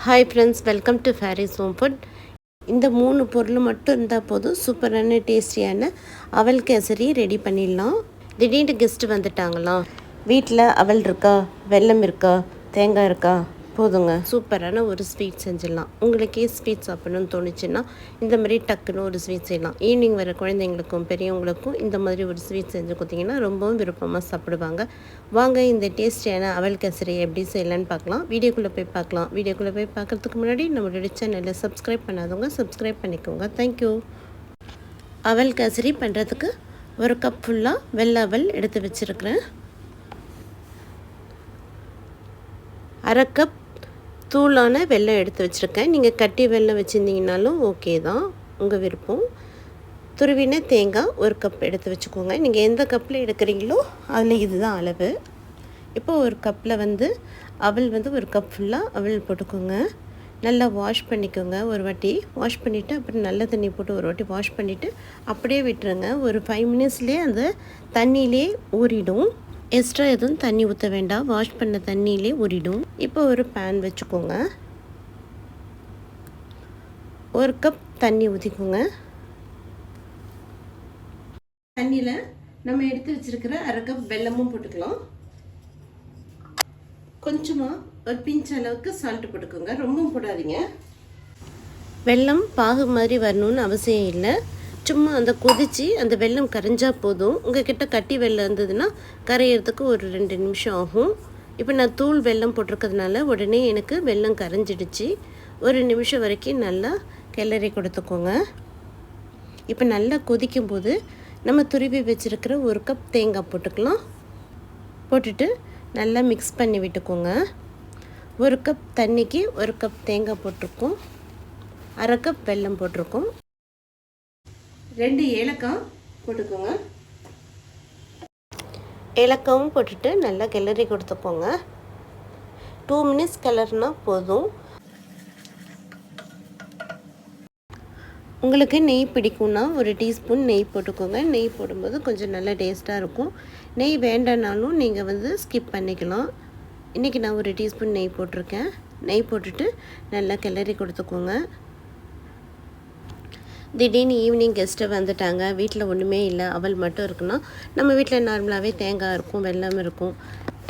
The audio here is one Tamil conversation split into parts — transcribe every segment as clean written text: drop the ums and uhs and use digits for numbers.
Hi friends, welcome to Faris home food. இந்த 3 பொருள் மட்டும் இருந்தால் போதும், சூப்பரான டேஸ்டியான அவல் கேசரி ரெடி பண்ணிடலாம். திடீர்னு கெஸ்ட்டு வந்துட்டாங்களாம், வீட்டில் அவல் இருக்கா, வெல்லம் இருக்கா, தேங்காய் இருக்கா, போதுங்க சூப்பரான ஒரு ஸ்வீட் செஞ்சிடலாம். உங்களுக்கே ஸ்வீட் சாப்பிடணும்னு தோணுச்சுன்னா இந்த மாதிரி டக்குன்னு ஒரு ஸ்வீட் செய்யலாம். ஈவினிங் வர குழந்தைங்களுக்கும் பெரியவங்களுக்கும் இந்த மாதிரி ஒரு ஸ்வீட் செஞ்சு கொடுத்தீங்கன்னா ரொம்பவும் விருப்பமாக சாப்பிடுவாங்க. வாங்க இந்த டேஸ்டியான அவல் கேசரி எப்படி செய்யலான்னு பார்க்கலாம். வீடியோக்குள்ளே போய் பார்க்கலாம். வீடியோக்குள்ளே போய் பார்க்குறதுக்கு முன்னாடி நம்மளோட சேனலை சப்ஸ்கிரைப் பண்ணாதவங்க சப்ஸ்கிரைப் பண்ணிக்கோங்க. தேங்க்யூ. அவல் கேசரி பண்ணுறதுக்கு 1 கப் ஃபுல்லாக வெள்ளை அவல் எடுத்து வச்சுருக்கிறேன். 1/2 கப் தூளான வெல்லம் எடுத்து வச்சுருக்கேன். நீங்கள் கட்டி வெல்லம் வச்சுருந்தீங்கனாலும் ஓகே தான், உங்கள் விருப்பம். துருவின தேங்காய் 1 கப் எடுத்து வச்சுக்கோங்க. நீங்கள் எந்த கப்பில் எடுக்கிறீங்களோ அதில் இதுதான் அளவு. இப்போ ஒரு கப்பில் அவல் 1 கப் ஃபுல்லாக அவல் போட்டுக்கோங்க. நல்லா வாஷ் பண்ணிக்கோங்க. ஒரு வாட்டி வாஷ் பண்ணிவிட்டு அப்புறம் நல்ல தண்ணி போட்டு ஒரு வாட்டி வாஷ் பண்ணிவிட்டு அப்படியே விட்டுருங்க. ஒரு 5 மினிட்ஸ்லேயே அந்த தண்ணியிலே ஊறிடும். எக்ஸ்ட்ரா எதுவும் தண்ணி ஊற்ற வேண்டாம், வாஷ் பண்ண தண்ணியிலே ஊறிடும். இப்போ ஒரு பேன் வச்சுக்கோங்க. 1 கப் தண்ணி ஊற்றிக்கோங்க. தண்ணியில் நம்ம எடுத்து வச்சுருக்கிற 1/2 கப் வெல்லமும் போட்டுக்கலாம். கொஞ்சமாக ஒரு பிஞ்ச் அளவுக்கு சால்ட்டு போட்டுக்கோங்க, ரொம்பவும் போடாதீங்க. வெல்லம் பாகு மாதிரி வரணும்னு அவசியம் இல்லை. சும்மா அந்த கொதித்து அந்த வெல்லம் கரைஞ்சால் போதும். உங்கள் கிட்ட கட்டி வெல்லம் இருந்ததுன்னா கரையிறதுக்கு ஒரு 2 நிமிஷம் ஆகும். இப்போ நான் தூள் வெல்லம் போட்டிருக்கிறதுனால உடனே எனக்கு வெல்லம் கரைஞ்சிடுச்சு. 1 நிமிஷம் வரைக்கும் நல்லா கிளறி கொடுத்துக்கோங்க. இப்போ நல்லா கொதிக்கும்போது நம்ம துருவி வச்சுருக்கிற 1 கப் தேங்காய் போட்டுக்கலாம். போட்டுட்டு நல்லா மிக்ஸ் பண்ணி விட்டுக்கோங்க. 1 கப் தண்ணிக்கு 1 கப் தேங்காய் போட்டிருக்கோம், 1/2 கப் வெல்லம் போட்டிருக்கோம். 2 ஏலக்காய் போட்டுக்கோங்க. ஏலக்காவும் போட்டுட்டு நல்லா கிளறி கொடுத்துக்கோங்க. 2 மினிட்ஸ் கிளறினா போதும். உங்களுக்கு நெய் பிடிக்கும்னா 1 டீஸ்பூன் நெய் போட்டுக்கோங்க. நெய் போடும்போது கொஞ்சம் நல்லா டேஸ்ட்டாக இருக்கும். நெய் வேண்டானாலும் நீங்கள் ஸ்கிப் பண்ணிக்கலாம். இன்றைக்கி நான் 1 டீஸ்பூன் நெய் போட்டிருக்கேன். நெய் போட்டுட்டு நல்லா கிளறி கொடுத்துக்கோங்க. திடீர்னு ஈவினிங் கெஸ்ட்டு வந்துட்டாங்க, வீட்டில் ஒன்றுமே இல்லை, அவல் மட்டும் இருக்குன்னா நம்ம வீட்டில் நார்மலாகவே தேங்காய் இருக்கும், வெல்லம் இருக்கும்.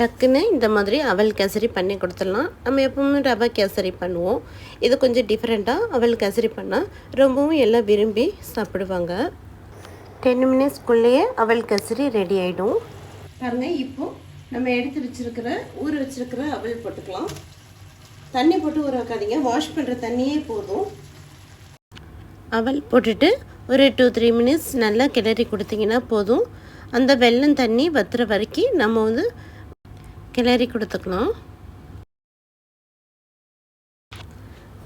டக்குன்னு இந்த மாதிரி அவல் கேசரி பண்ணி கொடுத்துடலாம். நம்ம எப்பவுமே ரவை கேசரி பண்ணுவோம். இது கொஞ்சம் டிஃப்ரெண்ட்டாக அவல் கேசரி பண்ணால் ரொம்பவும் எல்லாம் விரும்பி சாப்பிடுவாங்க. 10 மினிட்ஸ்க்குள்ளேயே அவல் கேசரி ரெடி ஆகிடும். பாருங்கள், இப்போது நம்ம எடுத்து ஊற வச்சுருக்கிற அவல் போட்டுக்கலாம். தண்ணி போட்டு ஊற வைக்காதீங்க, வாஷ் பண்ணுற தண்ணியே போதும். அவல் போட்டுட்டு ஒரு 2-3 மினிட்ஸ் நல்லா கிளறி கொடுத்தீங்கன்னா போதும். அந்த வெல்லம் தண்ணி வத்துற வரைக்கும் நம்ம கிளறி கொடுத்துக்கலாம்.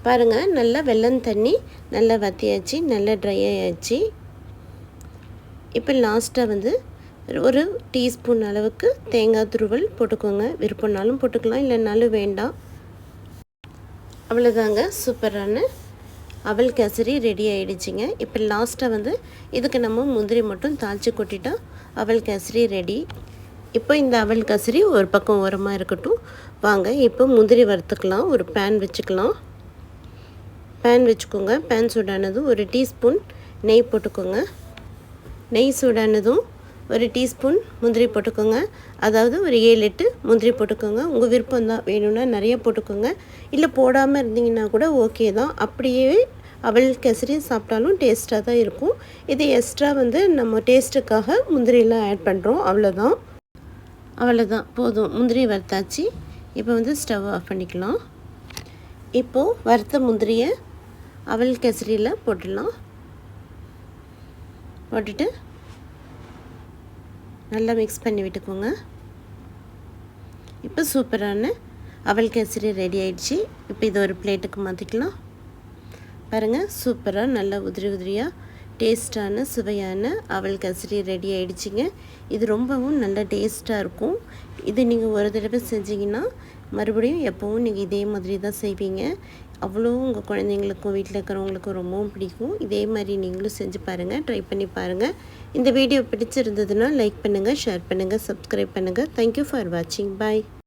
பாருங்கள், நல்லா வெல்லம் தண்ணி நல்லா வத்தியாச்சு, நல்லா ட்ரை ஆயாச்சு. இப்போ லாஸ்ட்டாக ஒரு டீஸ்பூன் அளவுக்கு தேங்காய் துருவல் போட்டுக்கோங்க. விருப்பம்னாலும் போட்டுக்கலாம், இல்லைனாலும் வேண்டாம். அவ்வளோதாங்க, சூப்பரான அவல் கேசரி ரெடி ஆகிடுச்சிங்க. இப்போ லாஸ்ட்டாக இதுக்கு நம்ம முந்திரி மட்டும் தாளித்து கொட்டிட்டா அவல் கேசரி ரெடி. இப்போ இந்த அவல் கேசரி ஒரு பக்கம் ஓரமாக இருக்கட்டும். வாங்க இப்போ முந்திரி வறுத்துக்கலாம். ஒரு பேன் வச்சுக்கலாம். பேன் வச்சுக்கோங்க. பேன் சூடானதும் 1 டீஸ்பூன் நெய் போட்டுக்கோங்க. நெய் சூடானதும் 1 டீஸ்பூன் முந்திரி போட்டுக்கோங்க. அதாவது ஒரு 7-8 முந்திரி போட்டுக்கோங்க. உங்கள் விருப்பம் தான், வேணும்னா நிறைய போட்டுக்கோங்க, இல்லை போடாமல் இருந்தீங்கன்னா கூட ஓகே தான். அப்படியே அவல் கேசரி சாப்பிட்டாலும் டேஸ்ட்டாக தான் இருக்கும். இது எக்ஸ்ட்ரா நம்ம டேஸ்ட்டுக்காக முந்திரியெலாம் ஆட் பண்ணுறோம். அவ்வளோதான் போதும். முந்திரி வறுத்தாச்சு. இப்போ ஸ்டவ் ஆஃப் பண்ணிக்கலாம். இப்போது வறுத்த முந்திரியை அவல் கேசரியில் போட்டுடலாம். போட்டுட்டு நல்லா மிக்ஸ் பண்ணி விட்டுக்கோங்க. இப்போ சூப்பரான அவல் கேசரி ரெடி ஆயிடுச்சு. இப்போ இது ஒரு பிளேட்டுக்கு மாற்றிக்கலாம். பாருங்கள், சூப்பராக நல்லா உதிரியாக டேஸ்டான சுவையான அவல் கேசரி ரெடி ஆகிடுச்சிங்க. இது ரொம்பவும் நல்ல டேஸ்ட்டாக இருக்கும். இது நீங்கள் ஒரு தடவை செஞ்சிங்கன்னா மறுபடியும் எப்போவும் நீங்கள் இதே மாதிரி தான் செய்வீங்க. அவ்வளோ உங்கள் குழந்தைங்களுக்கும் வீட்டில் இருக்கிறவங்களுக்கும் ரொம்பவும் பிடிக்கும். இதே மாதிரி நீங்களும் செஞ்சு பாருங்கள், ட்ரை பண்ணி பாருங்கள். இந்த வீடியோ பிடிச்சிருந்ததுன்னா லைக் பண்ணுங்கள், ஷேர் பண்ணுங்கள், சப்ஸ்கிரைப் பண்ணுங்கள். தேங்க்யூ ஃபார் வாட்சிங். பாய்.